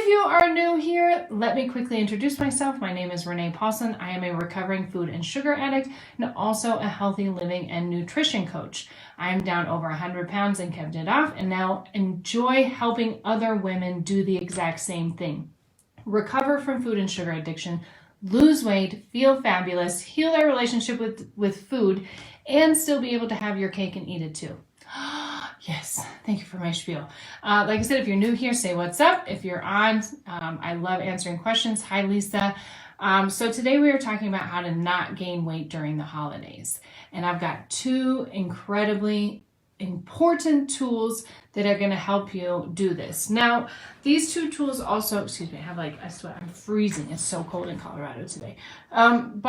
If you are new here, let me quickly introduce myself. My name is Renee Paulson. I am a recovering food and sugar addict and also a healthy living and nutrition coach. I'm down over 100 pounds and kept it off and now enjoy helping other women do the exact same thing. Recover from food and sugar addiction, lose weight, feel fabulous, heal their relationship with food, and still be able to have your cake and eat it too. Yes, thank you for my spiel. Like I said, if you're new here, say what's up. If you're on, I love answering questions. Hi, Lisa. So today we are talking about how to not gain weight during the holidays. And I've got two incredibly important tools that are going to help you do this. Now, these two tools also, excuse me, I have I sweat, I'm freezing. It's so cold in Colorado today. And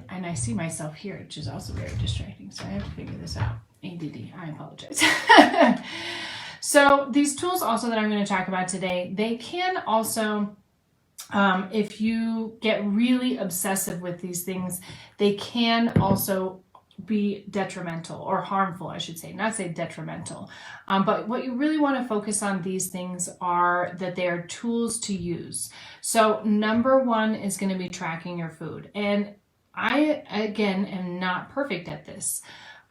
I see myself here, which is also very distracting. So I have to figure this out. ADD, I apologize. So these tools also that I'm going to talk about today, they can also, if you get really obsessive with these things, they can also be detrimental or harmful, I should say, not say detrimental. But what you really want to focus on these things are that they are tools to use. So number one is going to be tracking your food. And I, again, am not perfect at this.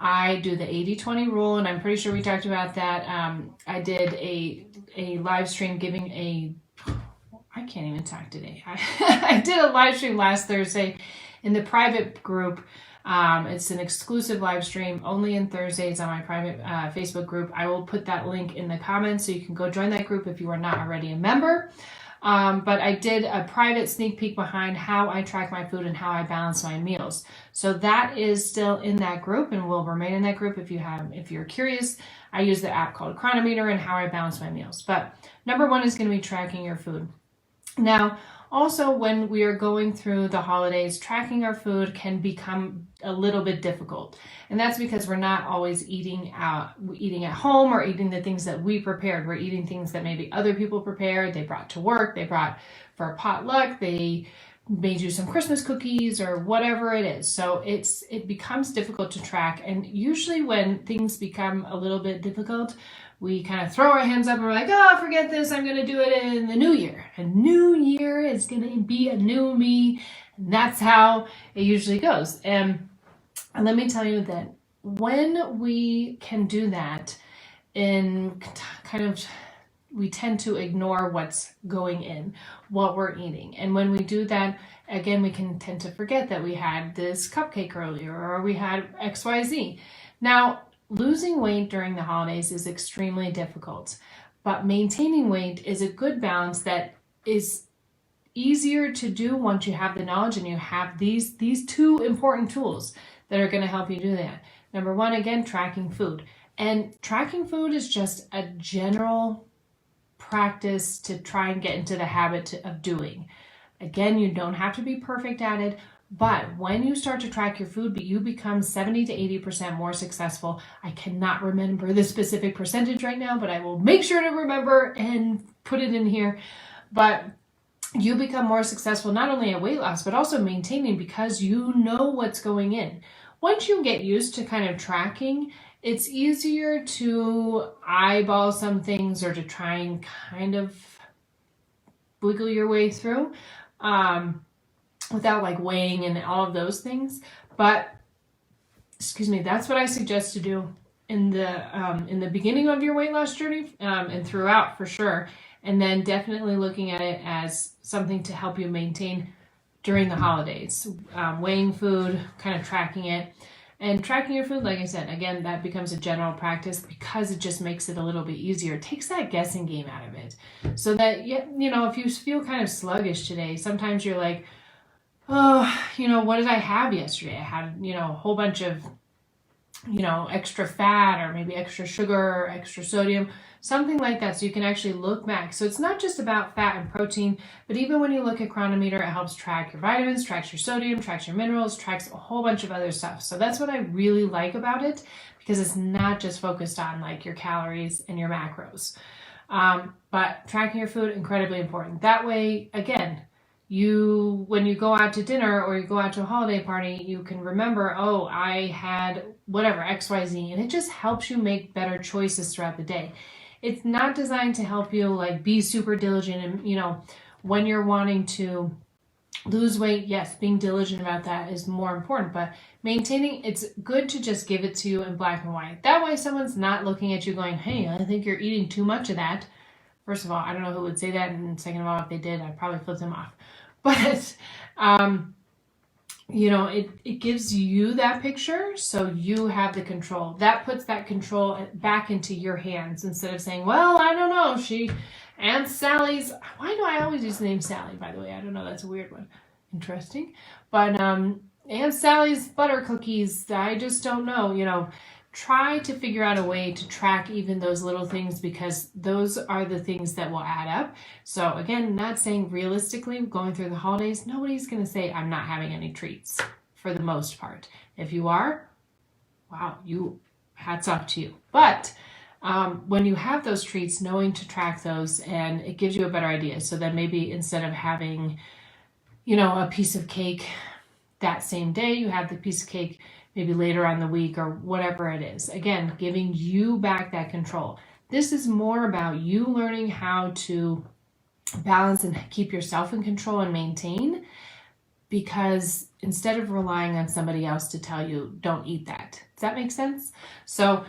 I do the 80-20 rule, and I'm pretty sure we talked about that. I did a live stream giving I can't even talk today. I did a live stream last Thursday in the private group. It's an exclusive live stream only in Thursdays on my private Facebook group. I will put that link in the comments so you can go join that group if you are not already a member. But I did a private sneak peek behind how I track my food and how I balance my meals. So that is still in that group and will remain in that group if you're curious. I use the app called Cronometer and how I balance my meals. But number one is going to be tracking your food. Now, also when we are going through the holidays, tracking our food can become a little bit difficult. And that's because we're not always eating at home or eating the things that we prepared. We're eating things that maybe other people prepared, they brought to work, they brought for a potluck, they made you some Christmas cookies or whatever it is. So it becomes difficult to track. And usually when things become a little bit difficult, we kind of throw our hands up and we're like, oh, forget this. I'm going to do it in the new year. A new year is going to be a new me. And that's how it usually goes. And let me tell you that when we can do that, we tend to ignore what's going in, what we're eating. And when we do that, again, we can tend to forget that we had this cupcake earlier or we had XYZ. Now, losing weight during the holidays is extremely difficult, but maintaining weight is a good balance that is easier to do once you have the knowledge and you have these two important tools that are going to help you do that. Number one, again, tracking food. And tracking food is just a general practice to try and get into the habit of doing. Again, you don't have to be perfect at it, but when you start to track your food, you become 70 to 80% more successful. I cannot remember the specific percentage right now, but I will make sure to remember and put it in here. But you become more successful not only at weight loss, but also maintaining because you know what's going in. Once you get used to kind of tracking, it's easier to eyeball some things or to try and kind of wiggle your way through. Without weighing and all of those things. But, that's what I suggest to do in the beginning of your weight loss journey and throughout for sure. And then definitely looking at it as something to help you maintain during the holidays. Weighing food, kind of tracking it. And tracking your food, like I said, again, that becomes a general practice because it just makes it a little bit easier. It takes that guessing game out of it. So that, if you feel kind of sluggish today, sometimes you're like, oh, what did I have yesterday? I had, a whole bunch of, extra fat or maybe extra sugar or extra sodium, something like that. So you can actually look back. So it's not just about fat and protein, but even when you look at Cronometer, it helps track your vitamins, tracks your sodium, tracks your minerals, tracks a whole bunch of other stuff. So that's what I really like about it because it's not just focused on your calories and your macros. But tracking your food, incredibly important. That way, again, when you go out to dinner or you go out to a holiday party, you can remember, oh, I had whatever, XYZ, and it just helps you make better choices throughout the day. It's not designed to help you like be super diligent and, when you're wanting to lose weight, yes, being diligent about that is more important, but maintaining, it's good to just give it to you in black and white. That way someone's not looking at you going, hey, I think you're eating too much of that. First of all, I don't know who would say that, and second of all, if they did, I'd probably flip them off. But, it gives you that picture, so you have the control. That puts that control back into your hands instead of saying, well, I don't know, Aunt Sally's, why do I always use the name Sally, by the way? I don't know, that's a weird one. Interesting. But Aunt Sally's butter cookies, I just don't know, try to figure out a way to track even those little things, because those are the things that will add up. So again, not saying realistically going through the holidays, nobody's going to say I'm not having any treats for the most part. If you are, wow, hats off to you. But when you have those treats, knowing to track those, and it gives you a better idea. So then maybe instead of having, a piece of cake that same day, you have the piece of cake maybe later on the week or whatever it is. Again, giving you back that control. This is more about you learning how to balance and keep yourself in control and maintain, because instead of relying on somebody else to tell you, don't eat that. Does that make sense? So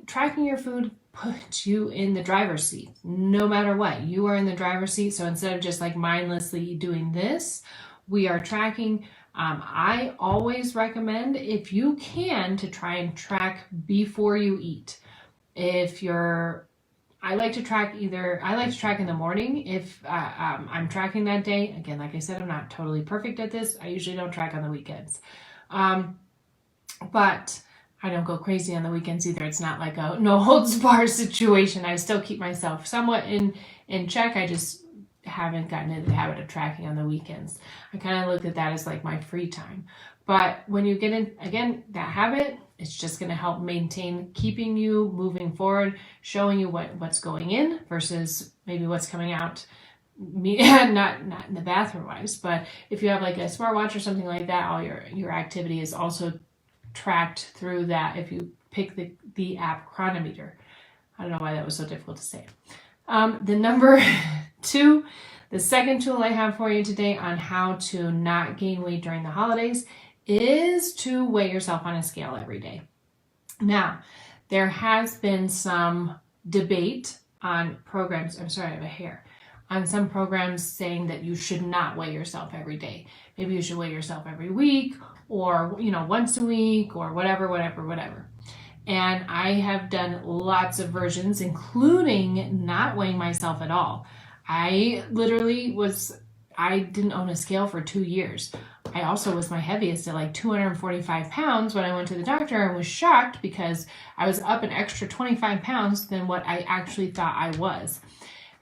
tracking your food puts you in the driver's seat. No matter what, you are in the driver's seat. So instead of just like mindlessly doing this, we are tracking. I always recommend, if you can, to try and track before you eat. I like to track in the morning if I'm tracking that day. Again, like I said, I'm not totally perfect at this. I usually don't track on the weekends. But I don't go crazy on the weekends either. It's not like a no holds bar situation. I still keep myself somewhat in check. I just haven't gotten into the habit of tracking on the weekends. I kind of look at that as like my free time. But when you get in, again, that habit, it's just going to help maintain keeping you moving forward, showing you what's going in versus maybe what's coming out. Not in the bathroom wise, but if you have like a smartwatch or something like that, all your activity is also tracked through that. If you pick the app Chronometer, I don't know why that was so difficult to say. The number 2, the second tool I have for you today on how to not gain weight during the holidays is to weigh yourself on a scale every day. Now, there has been some debate on programs. I'm sorry, I have a hair. On some programs saying that you should not weigh yourself every day. Maybe you should weigh yourself every week, or once a week, or whatever. And I have done lots of versions, including not weighing myself at all. I didn't own a scale for 2 years. I also was my heaviest at like 245 pounds when I went to the doctor, and was shocked because I was up an extra 25 pounds than what I actually thought I was.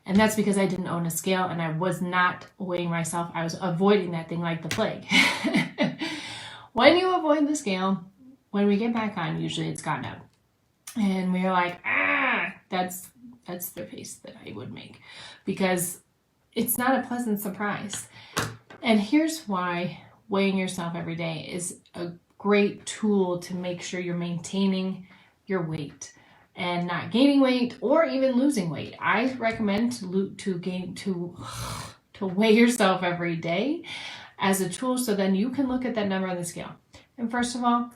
And that's because I didn't own a scale and I was not weighing myself. I was avoiding that thing like the plague. When you avoid the scale, when we get back on, usually it's gone up. And we're like, that's the face that I would make, because it's not a pleasant surprise. And here's why weighing yourself every day is a great tool to make sure you're maintaining your weight and not gaining weight or even losing weight. I recommend to weigh yourself every day as a tool, so then you can look at that number on the scale. And first of all,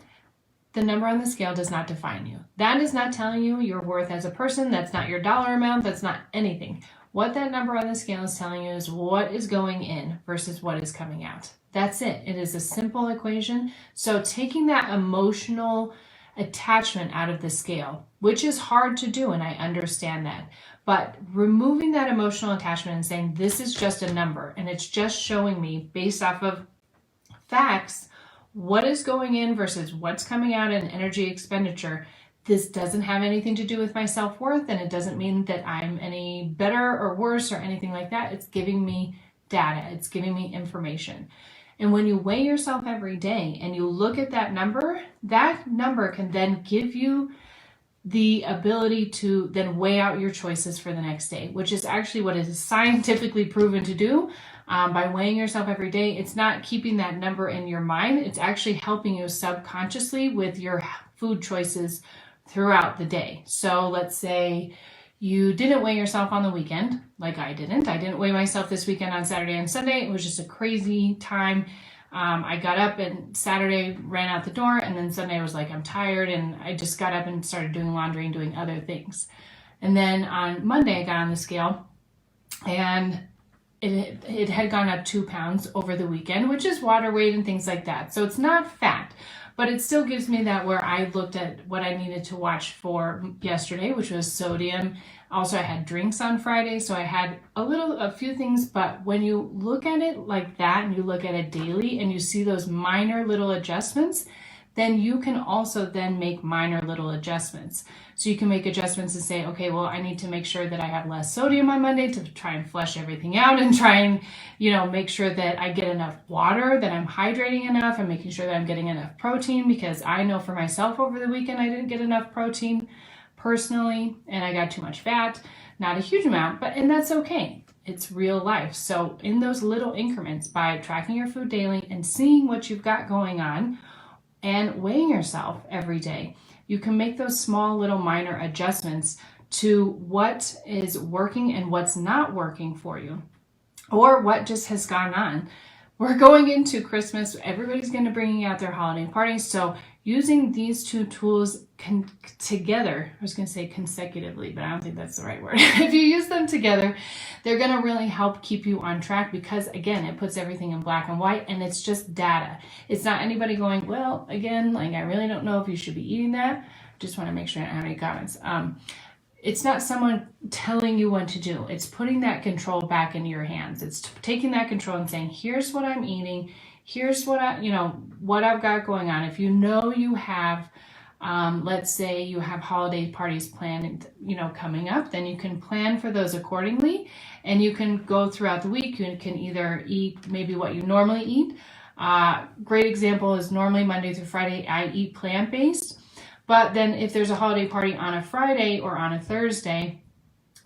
the number on the scale does not define you. That is not telling you your worth as a person. That's not your dollar amount. That's not anything. What that number on the scale is telling you is what is going in versus what is coming out. That's it. It is a simple equation. So taking that emotional attachment out of the scale, which is hard to do, and I understand that, but removing that emotional attachment and saying this is just a number and it's just showing me based off of facts what is going in versus what's coming out in energy expenditure. This doesn't have anything to do with my self-worth, and it doesn't mean that I'm any better or worse or anything like that. It's giving me data. It's giving me information. And when you weigh yourself every day and you look at that number can then give you the ability to then weigh out your choices for the next day, which is actually what is scientifically proven to do. By weighing yourself every day, it's not keeping that number in your mind. It's actually helping you subconsciously with your food choices throughout the day. So let's say you didn't weigh yourself on the weekend, like I didn't. I didn't weigh myself this weekend on Saturday and Sunday. It was just a crazy time. I got up and Saturday ran out the door, and then Sunday I was like, I'm tired, and I just got up and started doing laundry and doing other things. And then on Monday I got on the scale, and it had gone up 2 pounds over the weekend, which is water weight and things like that. So it's not fat, but it still gives me that where I looked at what I needed to watch for yesterday, which was sodium. Also, I had drinks on Friday, so I had a few things, but when you look at it like that and you look at it daily and you see those minor little adjustments, then you can also then make minor little adjustments. So you can make adjustments and say, okay, well, I need to make sure that I have less sodium on Monday to try and flush everything out and try and, make sure that I get enough water, that I'm hydrating enough, and making sure that I'm getting enough protein, because I know for myself over the weekend, I didn't get enough protein personally, and I got too much fat, not a huge amount, and that's okay. It's real life. So in those little increments, by tracking your food daily and seeing what you've got going on, and weighing yourself every day, you can make those small little minor adjustments to what is working and what's not working for you, or what just has gone on. We're going into Christmas. Everybody's going to be bringing out their holiday parties. So using these two tools together, I was going to say consecutively, but I don't think that's the right word. If you use them together, they're going to really help keep you on track, because again, it puts everything in black and white, and it's just data. It's not anybody going, well, again, like I really don't know if you should be eating that. Just want to make sure I don't have any comments. It's not someone telling you what to do. It's putting that control back into your hands. It's taking that control and saying, here's what I'm eating. Here's what what I've got going on. If you have, let's say you have holiday parties planned, coming up, then you can plan for those accordingly, and you can go throughout the week. You can either eat maybe what you normally eat. Great example is normally Monday through Friday, I eat plant-based. But then if there's a holiday party on a Friday or on a Thursday,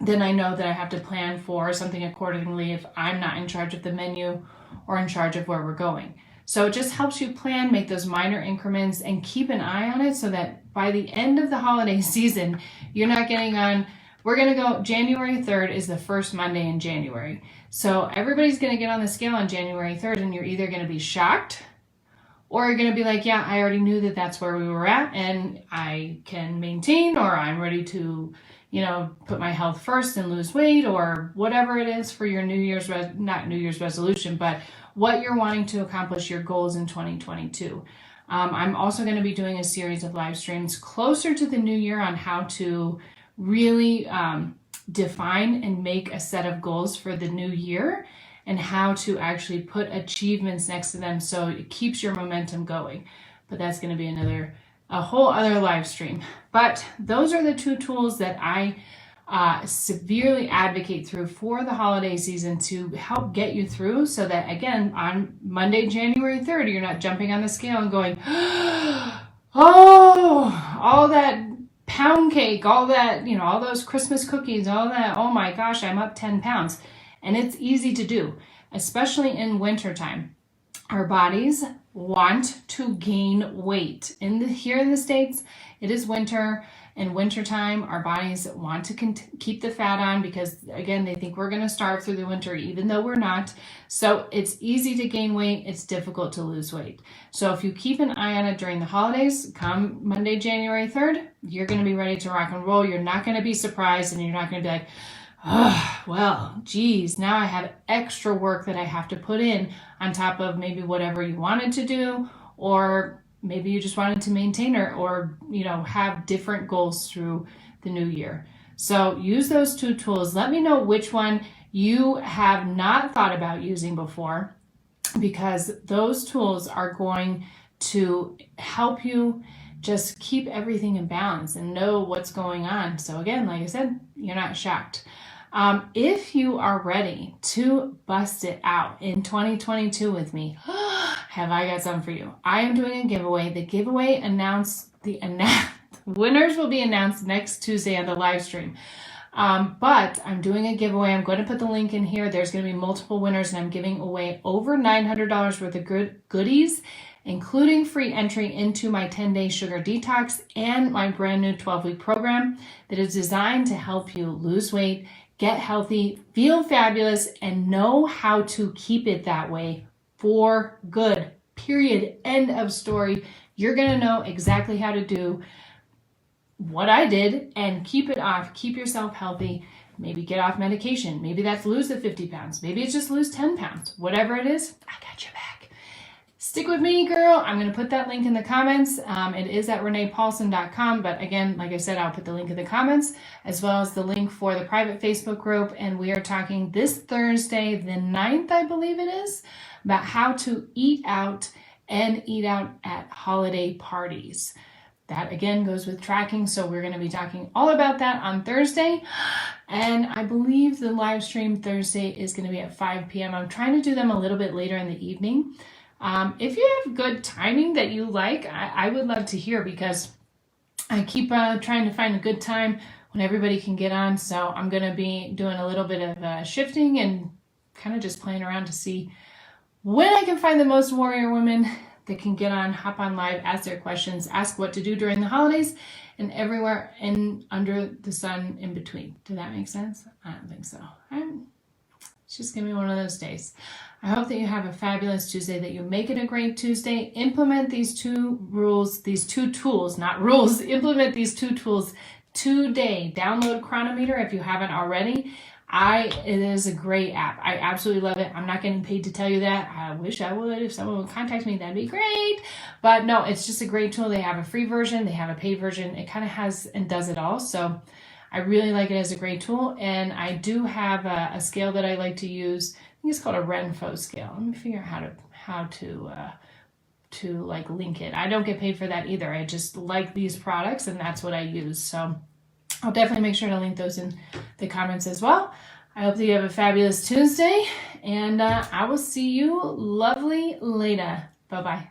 then I know that I have to plan for something accordingly if I'm not in charge of the menu or in charge of where we're going. So it just helps you plan, make those minor increments, and keep an eye on it so that by the end of the holiday season, you're not getting on, we're going to go, January 3rd is the first Monday in January. So everybody's going to get on the scale on January 3rd, and you're either going to be shocked, or you're going to be like, yeah, I already knew that that's where we were at, and I can maintain, or I'm ready to, put my health first and lose weight, or whatever it is for your not New Year's resolution, but what you're wanting to accomplish, your goals in 2022. I'm also going to be doing a series of live streams closer to the new year on how to really define and make a set of goals for the new year, and how to actually put achievements next to them so it keeps your momentum going. But that's going to be a whole other live stream. But those are the two tools that I severely advocate through for the holiday season to help get you through, so that again, on Monday, January 3rd, you're not jumping on the scale and going, oh, all that pound cake, all that, all those Christmas cookies, all that, oh my gosh, I'm up 10 pounds. And it's easy to do, especially in wintertime. Our bodies want to gain weight. Here in the States, it is winter. In wintertime, our bodies want to keep the fat on because, again, they think we're going to starve through the winter, even though we're not. So it's easy to gain weight. It's difficult to lose weight. So if you keep an eye on it during the holidays, come Monday, January 3rd, you're going to be ready to rock and roll. You're not going to be surprised, and you're not going to be like, oh, well, geez, now I have extra work that I have to put in on top of maybe whatever you wanted to do, or maybe you just wanted to maintain or have different goals through the new year. So use those two tools. Let me know which one you have not thought about using before, because those tools are going to help you just keep everything in balance and know what's going on. So again, like I said, you're not shocked. If you are ready to bust it out in 2022 with me, have I got something for you. I am doing a giveaway. The giveaway winners will be announced next Tuesday on the live stream. But I'm doing a giveaway. I'm going to put the link in here. There's going to be multiple winners, and I'm giving away over $900 worth of goodies including free entry into my 10-day sugar detox and my brand new 12-week program that is designed to help you lose weight, get healthy, feel fabulous, and know how to keep it that way for good. Period. End of story. You're going to know exactly how to do what I did and keep it off, keep yourself healthy, maybe get off medication. Maybe that's lose the 50 pounds. Maybe it's just lose 10 pounds. Whatever it is, I got your back. Stick with me, girl. I'm going to put that link in the comments. It is at reneepaulson.com. But again, like I said, I'll put the link in the comments as well as the link for the private Facebook group. And we are talking this Thursday, the 9th, I believe it is, about how to eat out and eat out at holiday parties. That again goes with tracking. So we're going to be talking all about that on Thursday. And I believe the live stream Thursday is going to be at 5 p.m. I'm trying to do them a little bit later in the evening. If you have good timing that you like, I would love to hear, because I keep trying to find a good time when everybody can get on. So I'm going to be doing a little bit of shifting and kind of just playing around to see when I can find the most warrior women that can get on, hop on live, ask their questions, ask what to do during the holidays, and everywhere and under the sun in between. Did that make sense? I don't think so. It's just going to be one of those days. I hope that you have a fabulous Tuesday, that you make it a great Tuesday. Implement these two rules, these two tools, not rules. Implement these two tools today. Download Cronometer if you haven't already. It is a great app. I absolutely love it. I'm not getting paid to tell you that. I wish I would. If someone would contact me, that'd be great. But no, it's just a great tool. They have a free version. They have a paid version. It kind of has and does it all. So I really like it as a great tool. And I do have a scale that I like to use. I think it's called a Renpho scale. Let me figure out how to like link it. I don't get paid for that either. I just like these products and that's what I use. So I'll definitely make sure to link those in the comments as well. I hope that you have a fabulous Tuesday, and I will see you lovely later. Bye-bye.